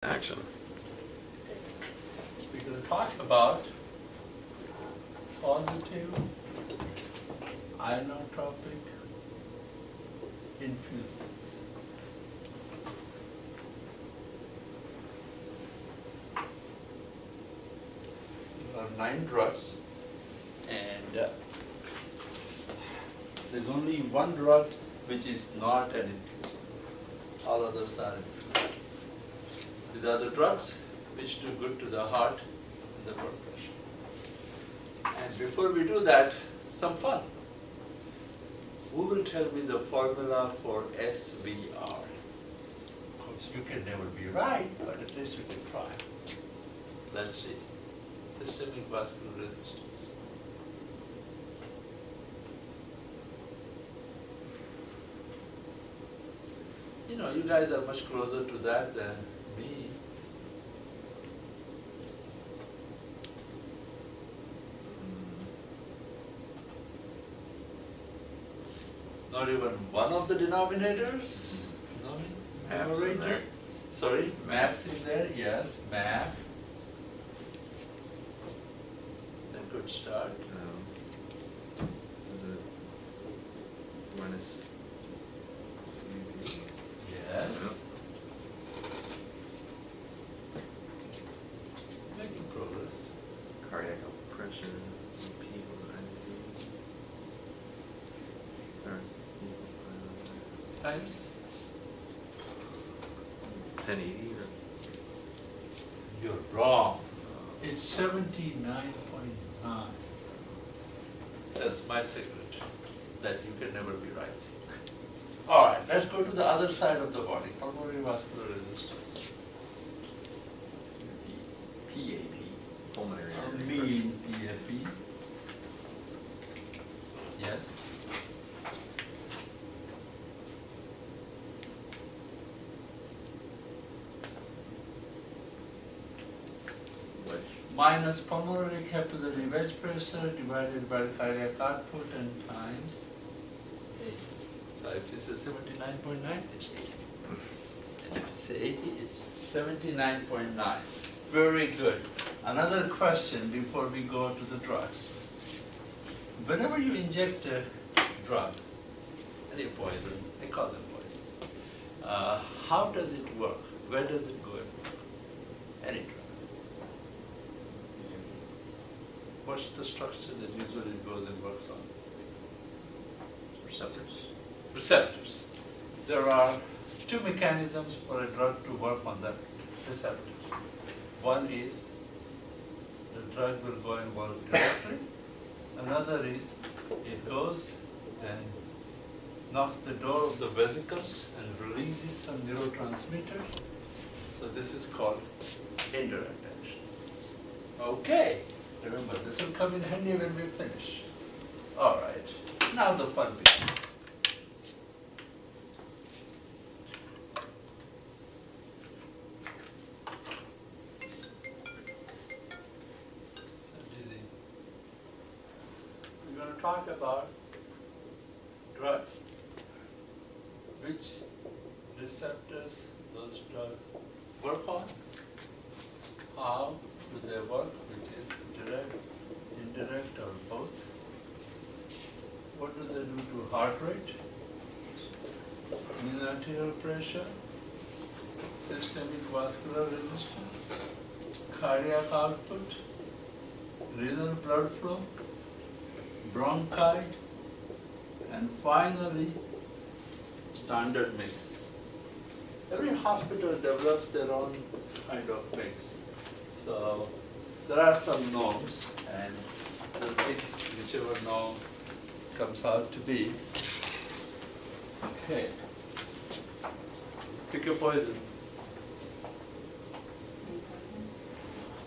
Action. We're going to talk about positive inotropic infusions. There are 9 drugs, and there's only one drug which is not an infusion. All others are infusions. These are the drugs which do good to the heart and the blood pressure. And before we do that, some fun. Who will tell me the formula for SVR? Of course, you can never be right, but at least you can try. Let's see. Systemic vascular resistance. You know, you guys are much closer to that than me. Not even one of the denominators? No, Maps in there. Sorry, maps in there, yes, map. A good start. Is it minus CV? Yes. Making progress. Cardiac pressure, P over IV. Or Times? 1080 or? You're wrong. It's 79.9. That's my secret, that you can never be right. All right, let's go to the other side of the body, pulmonary vascular resistance. PAP, pulmonary I artery mean PFP. Yes. pressure. Minus pulmonary capillary wedge pressure divided by cardiac output and times 80. So if this is 79.9, it's 80. And if it's 80, it's 79.9. Very good. Another question before we go to the drugs. Whenever you inject a drug, any poison, I call them poisons, how does it work? Where does it go? Any drug. What's the structure that usually goes and works on? Receptors. Receptors. There are 2 mechanisms for a drug to work on the receptors. One is the drug will go and work directly. Another is it goes and knocks the door of the vesicles and releases some neurotransmitters. So this is called indirect action. Okay. Remember, this will come in handy when we finish. All right, now the fun begins. So, Dizzy, we're going to talk about drug, which receptors those drugs work on, how do they work, which is direct, indirect, or both? What do they do to heart rate, mean arterial pressure, systemic vascular resistance, cardiac output, renal blood flow, bronchi, and finally, standard mix. Every hospital develops their own kind of mix. So there are some norms, and we'll pick whichever norm comes out to be. Okay. Pick a poison.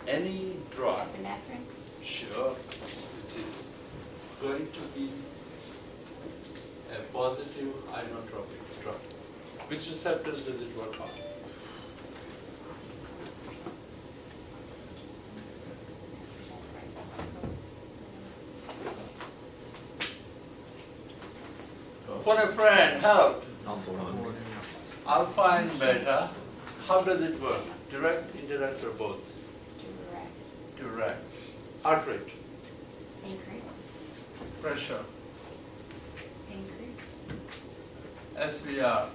Any drug, Epinephrine? sure, which is going to be a positive inotropic drug. Which receptors does it work on? Phone a friend, help. Alpha 1. Alpha and beta, how does it work? Direct, indirect, or both? Direct. Direct. Heart rate, Increase. pressure, Increase. SVR.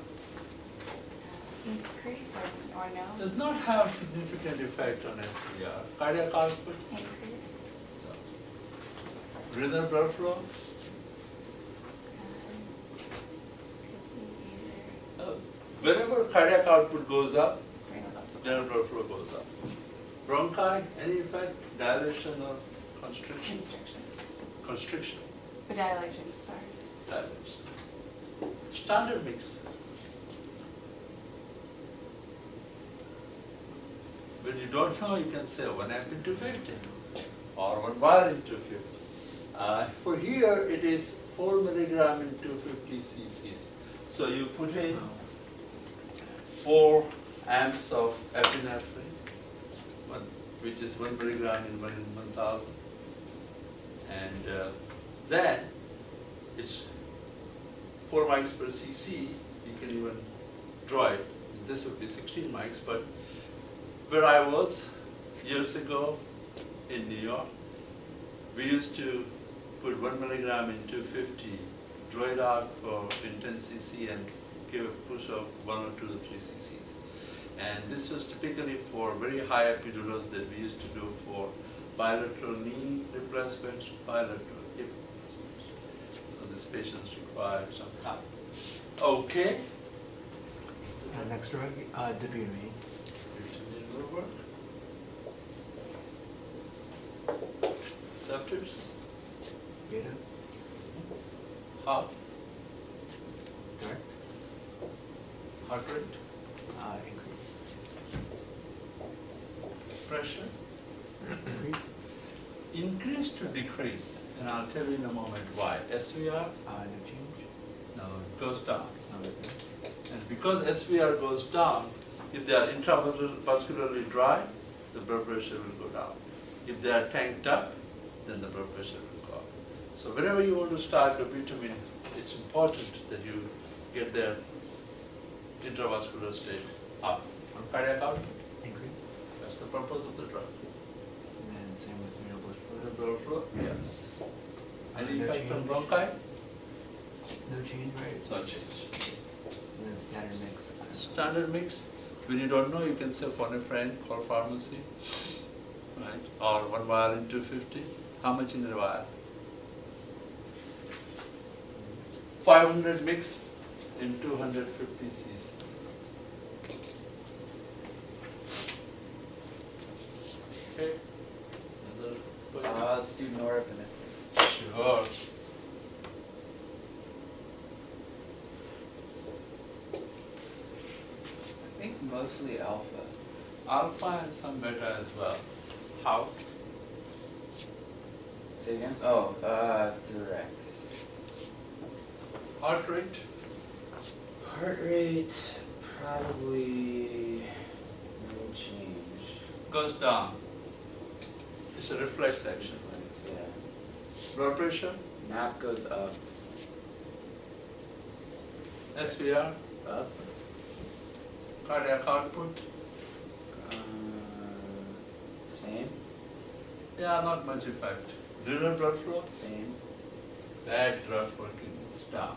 Increase or no? Does not have significant effect on SVR. Cardiac output, Increase. so. Renal blood flow, Could be either whenever cardiac output goes up, renal blood flow. renal blood flow goes up. Bronchi, any effect? Dilation or constriction? Constriction. Constriction, Or dilation, sorry. dilation. Standard mix. When you don't know, you can say 1 amp into 50 or 1 bar into 50. For here, it is 4 milligram into 50 cc's. So you put in 4 amps of epinephrine, which is 1 milligram in 1,000. And then it's 4 mics per cc. You can even draw it. This would be 16 mics, but where I was years ago in New York, we used to put 1 milligram in 250, draw it out for in 10 cc and give a push of 1 or 2 or 3 cc's. And this was typically for very high epidurals that we used to do for bilateral knee replacement, bilateral hip replacement. So these patients require some help. Okay. Next drug, Debutamy. Will work. Receptors, Beta. heart, Direct. heart rate, Increase. pressure, Increase. increase to decrease, and I'll tell you in a moment why. SVR, No change. no, it goes down. No, that's it. And because SVR goes down, if they are intravascularly dry, the blood pressure will go down. If they are tanked up, then the blood pressure will go up. So whenever you want to start dobutamine, it's important that you get their intravascular state up. On cardiac output, Increase. that's the purpose of the drug. And then same with renal blood flow. The blood flow, yes. Any No effect on change. bronchi? No change, right? It's No just- change. And then standard mix. I don't know. Standard mix, when you don't know, you can say phone a friend, call pharmacy, right? Or 1 vial in 250. How much in a vial? 500 mix in 250 cc. Okay. Another question? Let's do norepinephrine. Sure. I think mostly alpha. Alpha and some beta as well. How? Say again? Oh, direct. Heart rate? Heart rate, probably no change. Goes down. It's a reflex action. Yeah. Blood pressure? MAP goes up. SVR? Up. Cardiac output? Same. Yeah, not much effect. Renal blood flow? Same. Bad drug working is down.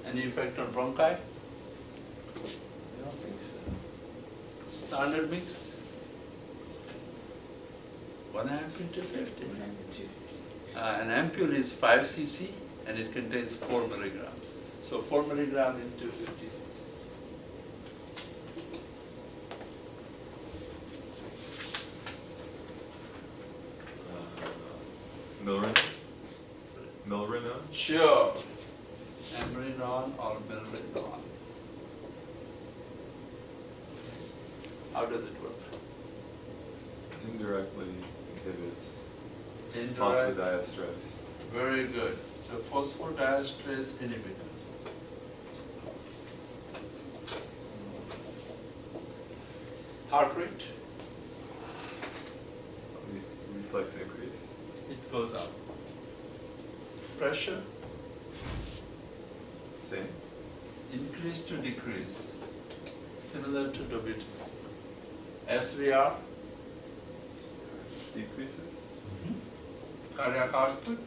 Any effect on bronchi? I don't think so. Standard mix? 1 amp into 50. An ampule is 5 cc and it contains 4 milligrams. So 4 milligram into 50 cc's. Milrinone? Sure. Ambrinon or milrinone. How does it work? Indirectly inhibits Indirect. phosphodiesterase. Very good. So phosphodiesterase inhibitors. Heart rate, Reflex increase. it goes up. Pressure, Same. increase to decrease, similar to dobutamine. SVR, Decreases? cardiac output,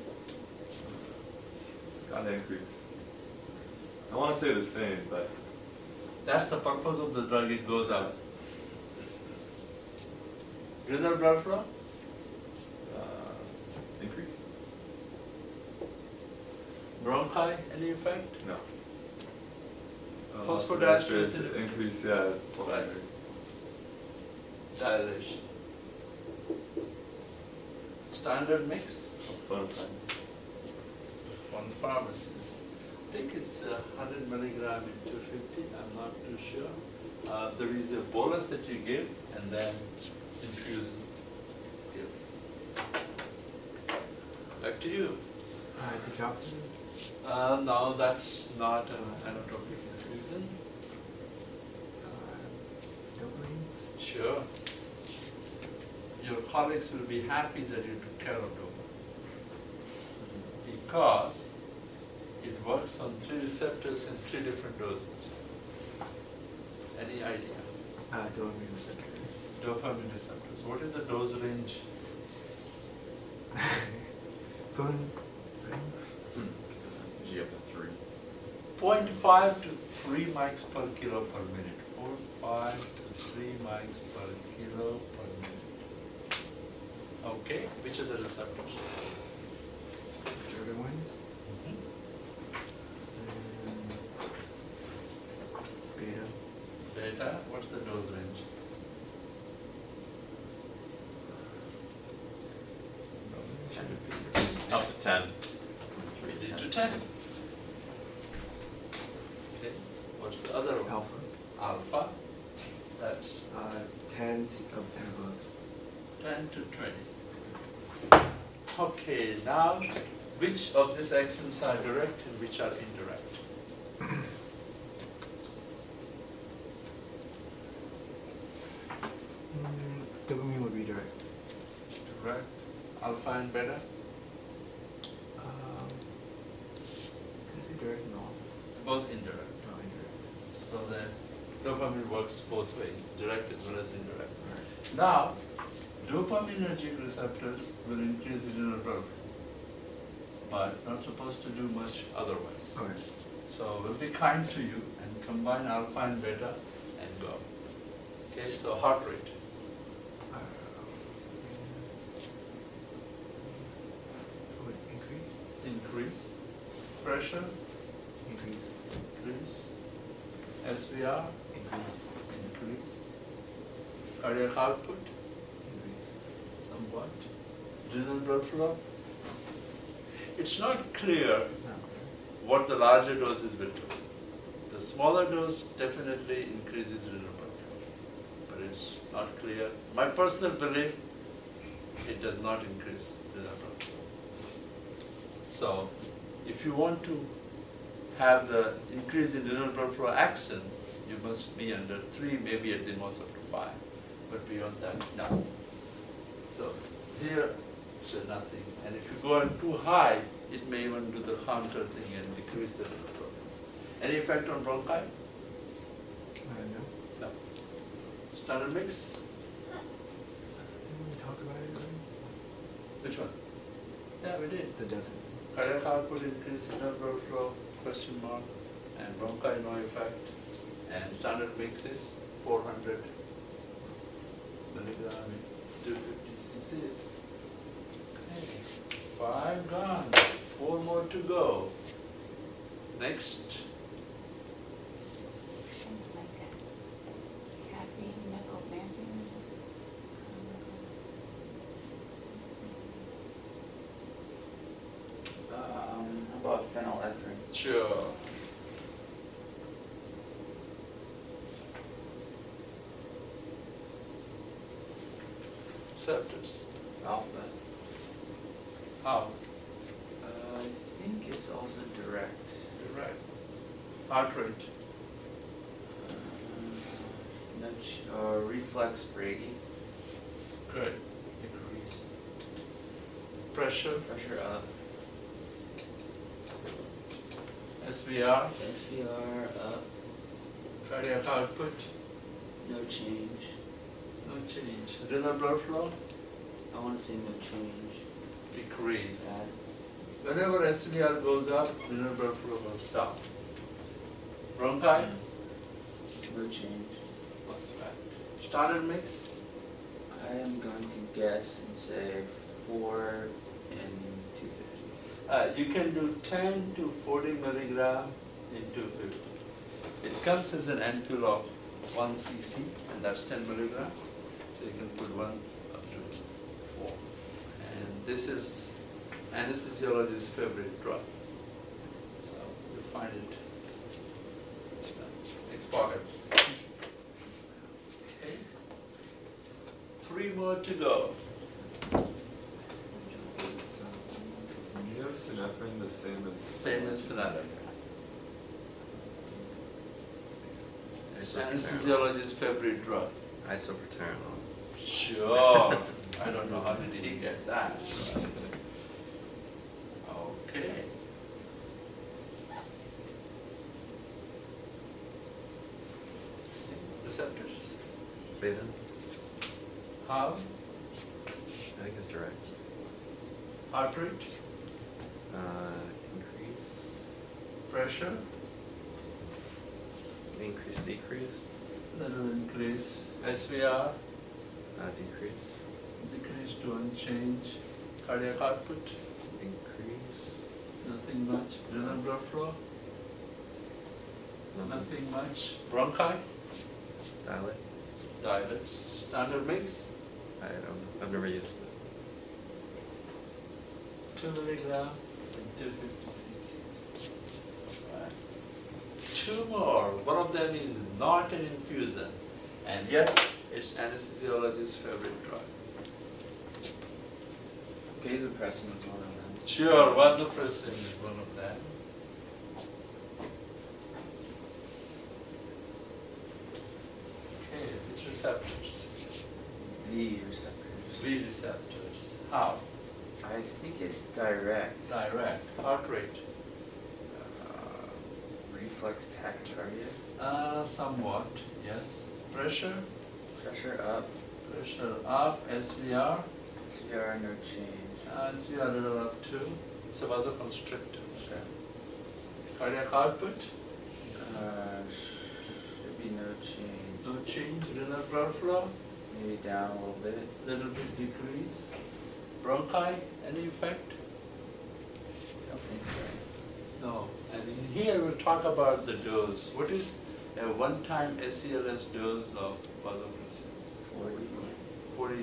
It's gotta increase. I wanna say the same, but that's the purpose of the drug, it goes up. Renal blood flow, increase? bronchi, any effect? No. Phosphodiesters Increase, yeah. pulmonary. Dilation. Standard mix Fun fact. from the pharmacist. I think it's 100 milligram in 250, I'm not too sure. There is a bolus that you give and then infusion. Give. Back to you. Digoxin. No, that's not an inotropic infusion. Dopamine. Sure. Your colleagues will be happy that you took care of dopamine. Because it works on 3 receptors in 3 different doses. Any idea? Dopamine receptor. Dopamine receptors. What is the dose range? Phone. Friends. Usually up to 3. 0.5 to 3 mics per kilo per minute. 0.5 to 3 mics per kilo per minute. Okay, which are the receptors? Sugar ones. Beta. Beta, what's the dose range? Up to 10. 3 to 10. Okay, what's the other one? Alpha. Alpha, that's 10 and above. 10 to 20. Okay, now which of these actions are direct and which are indirect? Dopamine would be direct. Direct, alpha and beta? Can I say direct? No. Both indirect. No, indirect. So that dopamine works both ways, direct as well as indirect. Alright. Now, dopaminergic receptors will increase renal blood, but not supposed to do much otherwise. Okay. So we'll be kind to you and combine alpha and beta and go. Okay, so heart rate. Would increase? Increase. Pressure, Increase. increase. SVR, Increase. increase. Cardiac output, Increase. somewhat. Renal blood flow. It's not clear It's not clear. what the larger doses will do. The smaller dose definitely increases renal blood flow, but it's not clear. My personal belief, it does not increase renal blood flow. So, if you want to have the increase in renal blood flow action, you must be under 3, maybe at the most up to 5. But beyond that, no. So, here, so nothing. And if you go on too high, it may even do the counter thing and decrease the renal blood flow. Any effect on bronchi? No. No. Standard mix? Didn't we talk about it already? Which one? Yeah, we did. The dosing. Cardiac output increase, renal blood flow, question mark, and bronchi no effect. And standard mix is 400 milligram in 250 cc's. Okay, 5 gone, 4 more to go. Next, Like caffeine, methylxanthine. How about phenylephrine? sure. Receptors, Alpha. how? I think it's also direct. Direct. Heart rate, Reflex Brady. good, increase. Pressure, Pressure up. SVR, SPR up. cardiac output, No change. no change. Renal blood flow, I wanna say no change. decrease. Add. Whenever SVR goes up, renal blood flow goes down. Bronchi, No change. standard mix, I am going to guess and say 4 and 250. you can do 10 to 40 milligram in 250. It comes as an ampule of 1 cc, and that's 10 milligrams. So you can put 1 up to 4. And this is anesthesiologist's favorite drug. So you find it exported. Okay. 3 more to go. Neosynephrine the same as. Same as phenolic. It's anesthesiologist's favorite drug. Isoproterenol. Sure. I don't know how did he get that. Okay. Receptors. Beta. How? I think it's direct. Heart rate, Increase. pressure, Increase, decrease. little increase, SVR, Decrease. decrease to unchanged, cardiac output, Increase. nothing much, renal blood flow, nothing much, bronchi, Dilate. dilates, standard mix, I don't know. I've never used it. 2 milligram and 250 cc's. Right. 2 more, one of them is not an infusion, and yet it's anesthesiologist's favorite drug. Vasopressin was one of them. Sure, vasopressin is one of them. Okay, which receptors? V receptors. V receptors. How? I think it's direct. Direct. Heart rate. Reflex tachycardia. Somewhat, yes. Pressure. Pressure up. Pressure up. SVR. CR no change. SVR a little up too. It's a vasoconstrictor. Okay. Cardiac output. Should be no change. No change. Renal blood flow. Maybe down a little bit. Little bit decrease. Bronchi. Any effect? Don't think so. No. And in here we'll talk about the dose. What is a one-time SCLS dose of vasopressin? 40. 40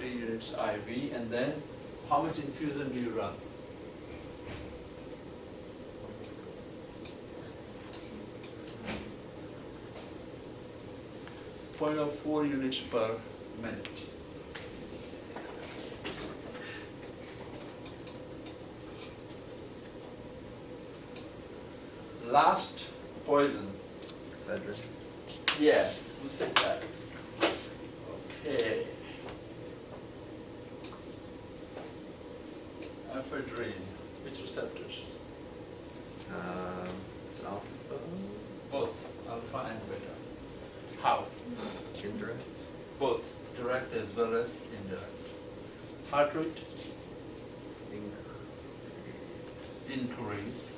units IV, and then how much infusion do you run? Point of 4 units per minute. Last poison. Ephedrine. Yes, who said that? Okay. Ephedrine, which receptors? It's alpha. Both, alpha and beta. How? Indirect. Both, direct as well as indirect. Heart rate, Increase. increase.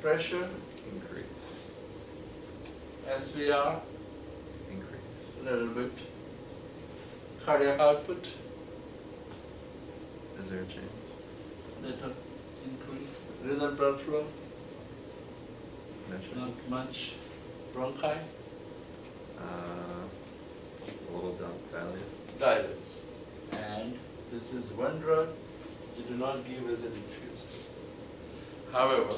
Pressure, Increase. SVR, Increase. a little bit. Cardiac output, Is there a change? little increase. Renal blood flow, No change. not much. Bronchi, A little down dilate. guidance. And this is one drug you do not give as an infusion. However,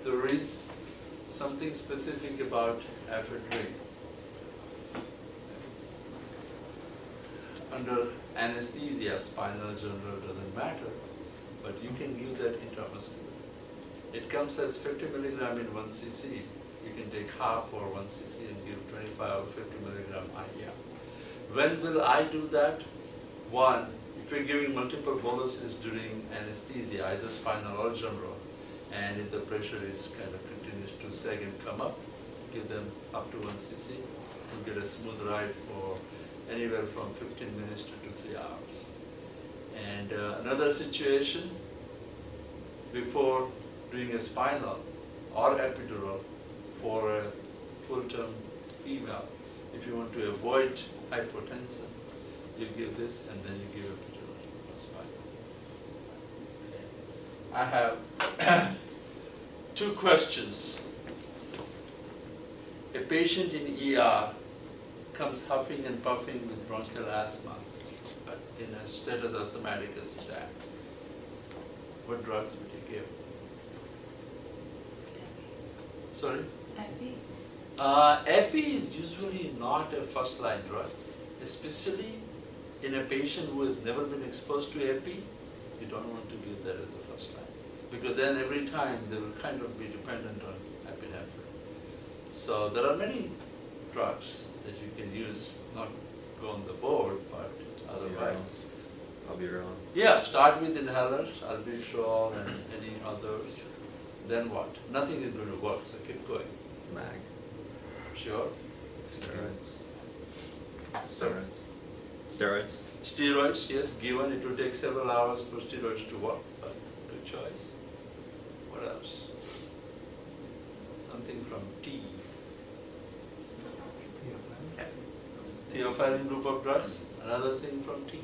there is something specific about ephedrine. Under anesthesia, spinal general doesn't matter, but you can give that intramuscular. It comes as 50 milligram in 1 cc. You can take half or 1 cc and give 25 or 50 milligram IR. When will I do that? One, if you're giving multiple boluses during anesthesia, either spinal or general, and if the pressure is kind of continues to sag and come up, give them up to 1 cc to get a smooth ride for anywhere from 15 minutes to 2-3 hours. And another situation, before doing a spinal or epidural for a full-term female, if you want to avoid hypotension, you give this and then you give epidural or spinal. I have 2 questions. A patient in ER comes huffing and puffing with bronchial asthma, but in a status asthmaticus attack. What drugs would you give? Sorry? Epi? Epi is usually not a first-line drug, especially in a patient who has never been exposed to epi. You don't want to give that as a first line, because then every time they will kind of be dependent on epinephrine. So there are many drugs that you can use, not go on the board, but otherwise. Albuterol. Yeah, start with inhalers, albuterol and any others. Then what? Nothing is going to work, so keep going. Mag. Sure? Steroids. So- Steroids. Steroids. Steroids, yes, given it will take several hours for steroids to work, but good choice. What else? Something from tea. Theophylline group of drugs. Another thing from tea.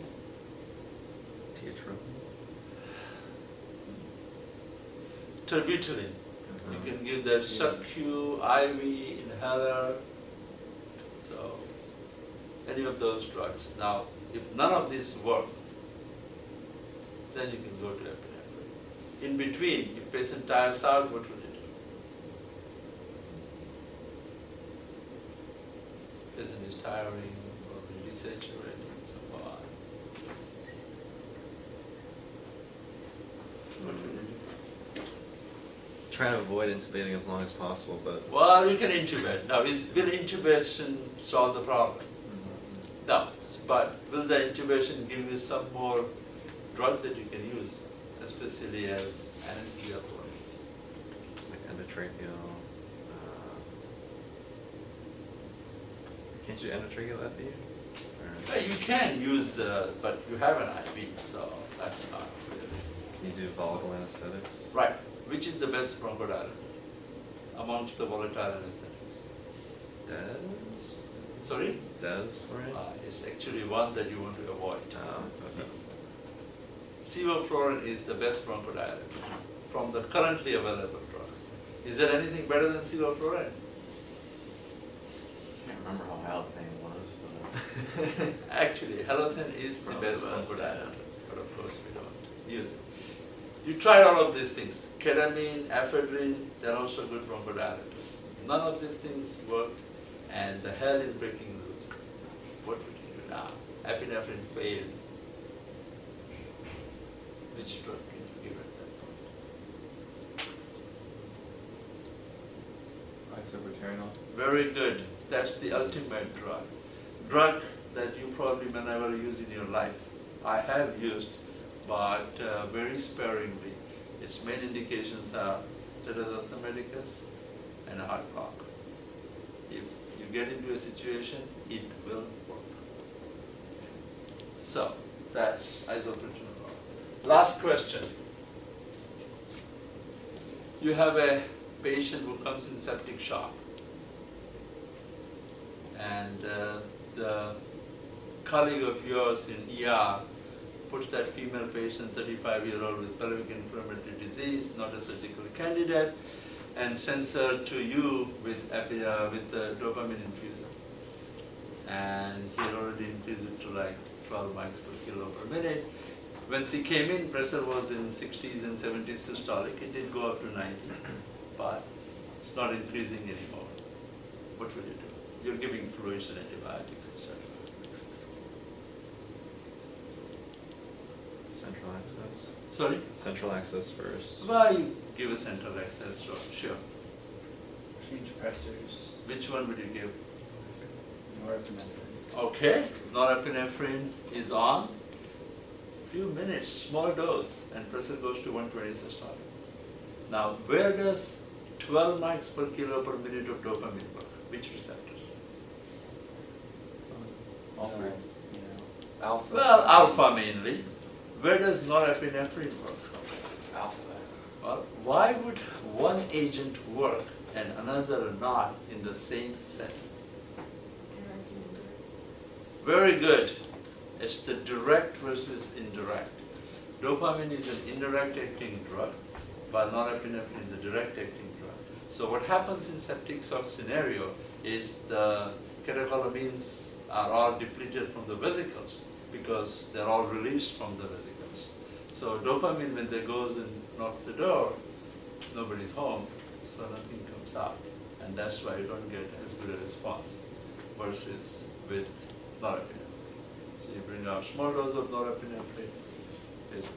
Inotropic. Terbutaline. You can give that sub-Q, IV, inhaler. So, any of those drugs. Now, if none of these work, then you can go to epinephrine. In between, if patient tires out, what will you do? Patient is tiring or desaturating, so on. What will you do? Try to avoid intubating as long as possible, but Well, you can intubate. Now, will intubation solve the problem? No, but will the intubation give you some more drug that you can use, especially as anesthesia products? like endotracheal. Can't you endotracheal epi? Or You can use, but you have an IV, so that's not really. can you do volatile anesthetics? Right. Which is the best bronchodilator amongst the volatile anesthetics? Des? Sorry? Des for it? It's actually one that you want to avoid. Okay. Sevoflurane is the best bronchodilator from the currently available drugs. Is there anything better than sevoflurane? I can't remember how halothane was, but Actually, halothane is the Probably best the best, bronchodilator, but of course we don't use it. You tried all of these things, ketamine, ephedrine, they're also good bronchodilators. None of these things work, and the hell is breaking loose. What would you do now? Epinephrine failed. Which drug can you give at that point? Isobutanol. Very good. That's the ultimate drug. Drug that you probably may never use in your life. I have used, but very sparingly. Its main indications are status asthmaticus and a heart block. If you get into a situation, it will work. So, that's isobutanol. Last question. You have a patient who comes in septic shock, and the colleague of yours in ER puts that female patient, 35-year-old with pelvic inflammatory disease, not a surgical candidate, and sends her to you with dopamine infusion. And he had already increased it to like 12 mics per kilo per minute. When she came in, pressure was in 60s and 70s systolic. It did go up to 90, but it's not increasing anymore. What will you do? You're giving fluids and antibiotics, etc. Central access. Sorry? Central access first. Well, you give a central access, so sure. Change pressors, Which one would you give? norepinephrine. Okay, norepinephrine is on. Few minutes, small dose, and pressure goes to 120 systolic. Now, where does 12 mics per kilo per minute of dopamine work? Which receptors? All three. you know, Alpha. Well, alpha mainly. Where does norepinephrine work? Alpha. Well, why would one agent work and another not in the same setting? Very good. It's the direct versus indirect. Dopamine is an indirect acting drug, while norepinephrine is a direct acting drug. So what happens in septic shock scenario is the catecholamines are all depleted from the vesicles because they're all released from the vesicles. So dopamine, when they goes and knocks the door, nobody's home, so nothing comes out. And that's why you don't get as good a response versus with norepinephrine. So you bring out small dose of norepinephrine, there's